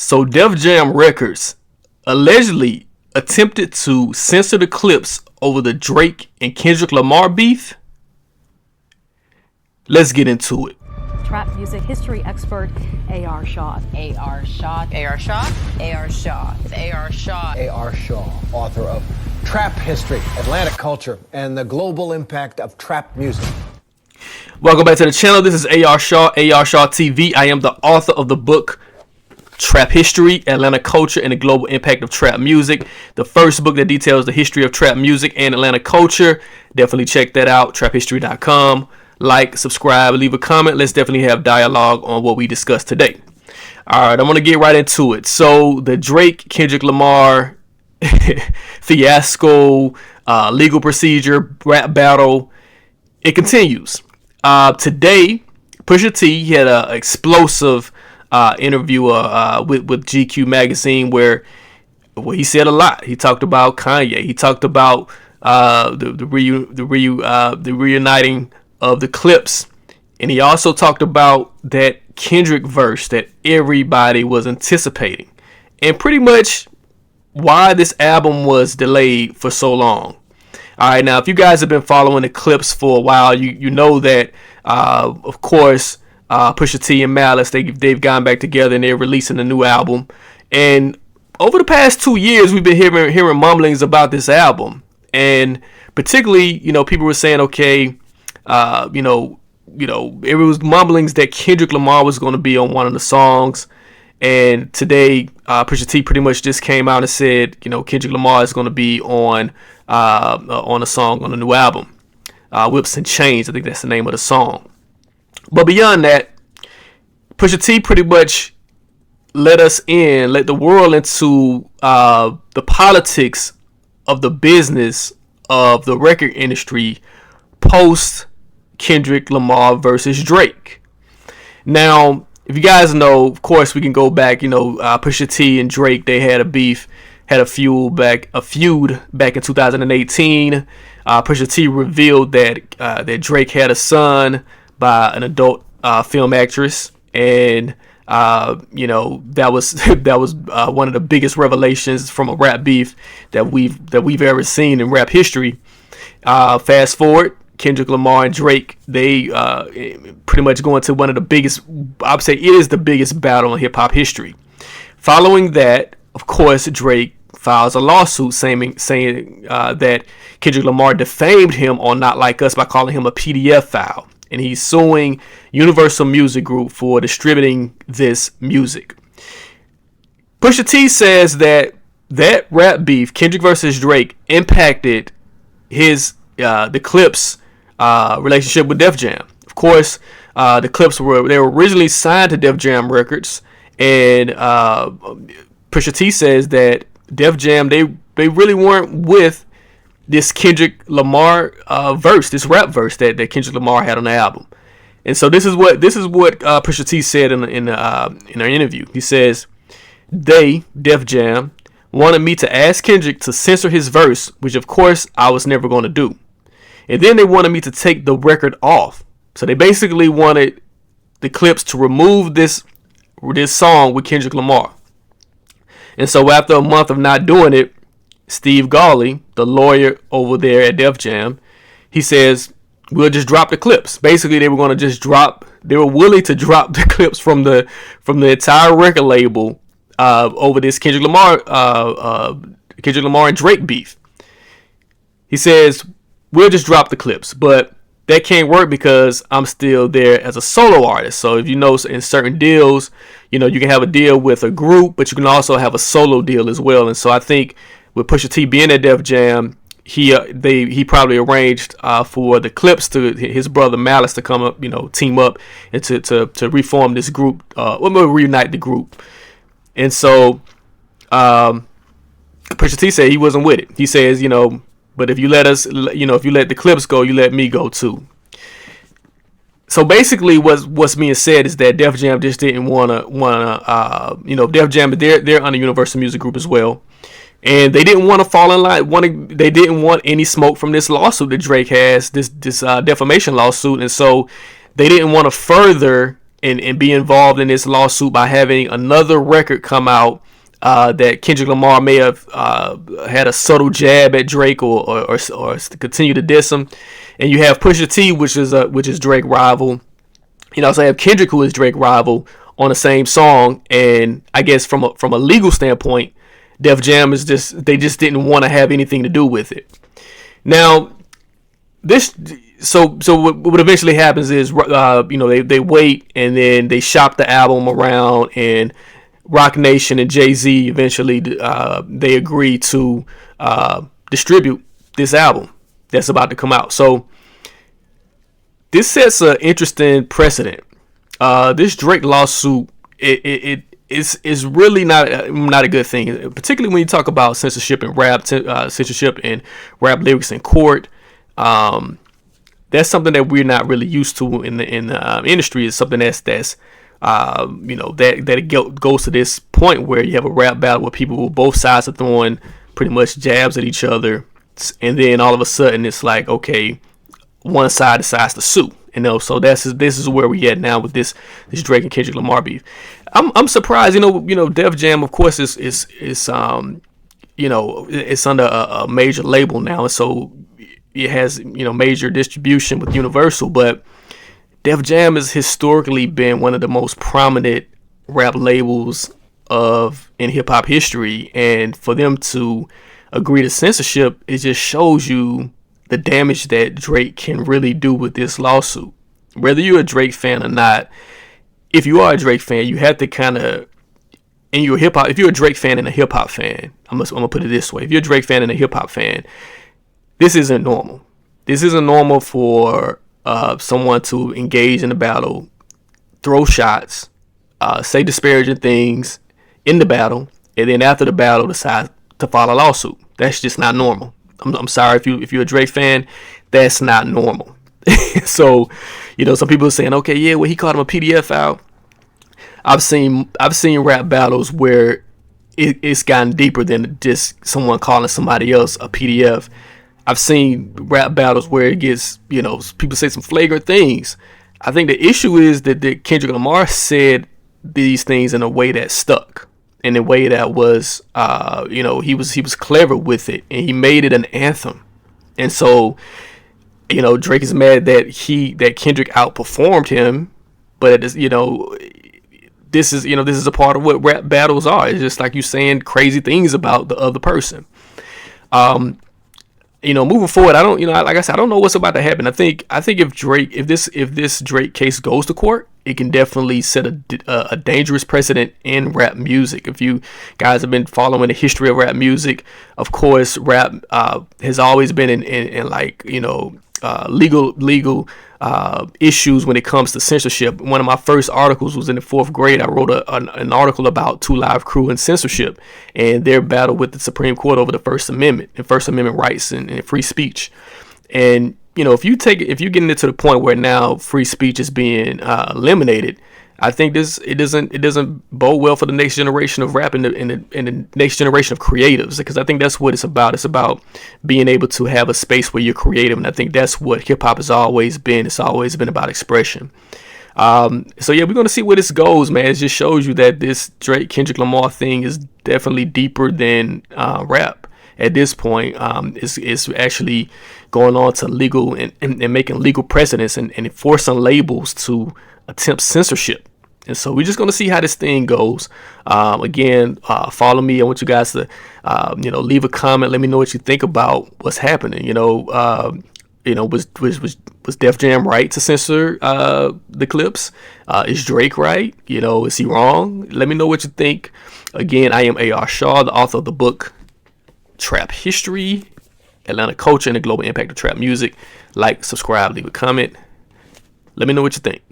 So Def Jam Records allegedly attempted to censor the Clipse over the Drake and Kendrick Lamar beef. Let's get into it. Trap music history expert A.R. Shaw. A.R. Shaw. A.R. Shaw. A.R. Shaw. A.R. Shaw. A.R. Shaw, author of Trap History, Atlantic Culture, and the Global Impact of Trap Music. Welcome back to the channel. This is A.R. Shaw, A.R. Shaw TV. I am the author of the book Trap History, Atlanta Culture, and the Global Impact of Trap Music. The first book that details the history of trap music and Atlanta culture. Definitely check that out, traphistory.com. Like, subscribe, leave a comment. Let's definitely have dialogue on what we discussed today. All right, I'm going to get right into it. So the Drake, Kendrick Lamar fiasco, legal procedure, rap battle, it continues. Today, Pusha T had an explosive interview with GQ magazine where he said a lot. He talked about Kanye. He talked about the reuniting of the Clipse, and he also talked about that Kendrick verse that everybody was anticipating, and pretty much why this album was delayed for so long. All right, now if you guys have been following the Clipse for a while, you know that of course Pusha T and Malice they've gone back together and they're releasing a new album. And over the past 2 years, we've been hearing mumblings about this album, and particularly people were saying okay. It was mumblings that Kendrick Lamar was going to be on one of the songs, and today Pusha T pretty much just came out and said, Kendrick Lamar is going to be on a song on the new album, Whips and Chains. I think that's the name of the song. But beyond that, Pusha T pretty much let the world into the politics of the business of the record industry post Kendrick Lamar versus Drake. Now, if you guys know, of course, we can go back. Pusha T and Drake, they had a feud back in 2018. Pusha T revealed that Drake had a son by an adult film actress, and that was one of the biggest revelations from a rap beef that we've ever seen in rap history. Fast forward. Kendrick Lamar and Drake, they pretty much go into one of the biggest, I would say it is the biggest battle in hip-hop history. Following that, of course, Drake files a lawsuit saying that Kendrick Lamar defamed him on Not Like Us by calling him a PDF file. And he's suing Universal Music Group for distributing this music. Pusha T says that rap beef, Kendrick versus Drake, impacted the Clipse relationship with Def Jam. Of course, the Clipse were originally signed to Def Jam Records, and Pusha T says that Def Jam they really weren't with this Kendrick Lamar verse, this rap verse that Kendrick Lamar had on the album. And so this is what Pusha T said in our interview. He says Def Jam wanted me to ask Kendrick to censor his verse, which of course I was never going to do. And then they wanted me to take the record off. So they basically wanted the Clipse to remove this song with Kendrick Lamar. And so after a month of not doing it, Steve Gawley, the lawyer over there at Def Jam, he says, we'll just drop the Clipse. Basically, they were willing to drop the Clipse from the entire record label over this Kendrick Lamar and Drake beef. He says, we'll just drop the Clipse, but that can't work because I'm still there as a solo artist. So if you know, in certain deals, you can have a deal with a group, but you can also have a solo deal as well. And so I think with Pusha T being at Def Jam, he probably arranged for the Clipse to his brother Malice to come up, team up and to reform this group, reunite the group. And so Pusha T said he wasn't with it. He says, but if you let the Clipse go, you let me go too. So basically, what's being said is that Def Jam just didn't wanna Def Jam, they're under Universal Music Group as well, and they didn't want to fall in line. They didn't want any smoke from this lawsuit that Drake has, this defamation lawsuit, and so they didn't want to further and be involved in this lawsuit by having another record come out that Kendrick Lamar may have had a subtle jab at Drake or continue to diss him, and you have Pusha T, which is Drake rival. So I have Kendrick, who is Drake rival, on the same song, and I guess from a legal standpoint, Def Jam is they just didn't want to have anything to do with it. Now, so what eventually happens is they wait, and then they shop the album around, and Roc Nation and Jay-Z eventually they agree to distribute this album that's about to come out. So this sets an interesting precedent. This Drake lawsuit, it's really not a good thing, particularly when you talk about censorship and rap lyrics in court. That's something that we're not really used to in the industry. It's something that it goes to this point where you have a rap battle where people, both sides are throwing pretty much jabs at each other, and then all of a sudden it's like, okay, one side decides to sue. So this is where we at now with this Drake and Kendrick Lamar beef. I'm surprised. Def Jam, of course, is it's under a major label now, and so it has major distribution with Universal. But Def Jam has historically been one of the most prominent rap labels in hip hop history, and for them to agree to censorship, it just shows you the damage that Drake can really do with this lawsuit. Whether you're a Drake fan or not, if you are a Drake fan, you have to kind of, if you're a Drake fan and a hip hop fan, I'm gonna put it this way: if you're a Drake fan and a hip hop fan, this isn't normal. This isn't normal for someone to engage in a battle, throw shots, say disparaging things in the battle, and then after the battle decide to file a lawsuit. That's just not normal. I'm sorry if you're a Drake fan, that's not normal. So, some people are saying, okay, yeah, well, he called him a PDF out. I've seen rap battles where it's gotten deeper than just someone calling somebody else a PDF. I've seen rap battles where it gets, people say some flagrant things. I think the issue is that Kendrick Lamar said these things in a way that stuck. In a way that was, he was clever with it, and he made it an anthem. And so, Drake is mad that Kendrick outperformed him, but this is a part of what rap battles are. It's just like you saying crazy things about the other person. Moving forward, I don't, like I said, I don't know what's about to happen. I think if this Drake case goes to court, it can definitely set a dangerous precedent in rap music. If you guys have been following the history of rap music, of course, rap has always been in like, legal issues when it comes to censorship. One of my first articles was in the 4th grade. I wrote an article about 2 Live Crew and censorship and their battle with the Supreme Court over the First Amendment and First Amendment rights and free speech. And if you're getting it to the point where now free speech is being eliminated, I think it doesn't bode well for the next generation of rap and the next generation of creatives, because I think that's what it's about. It's about being able to have a space where you're creative, and I think that's what hip hop has always been. It's always been about expression. So yeah, we're gonna see where this goes, man. It just shows you that this Drake Kendrick Lamar thing is definitely deeper than rap. At this point, it's actually going on to legal and making legal precedents and enforcing labels to attempt censorship. And so we're just going to see how this thing goes. Again, follow me. I want you guys to, leave a comment. Let me know what you think about what's happening. Was Def Jam right to censor the Clipse? Is Drake right? Is he wrong? Let me know what you think. Again, I am A.R. Shaw, the author of the book Trap History, Atlanta Culture, and the Global Impact of Trap Music. Like, subscribe, leave a comment. Let me know what you think.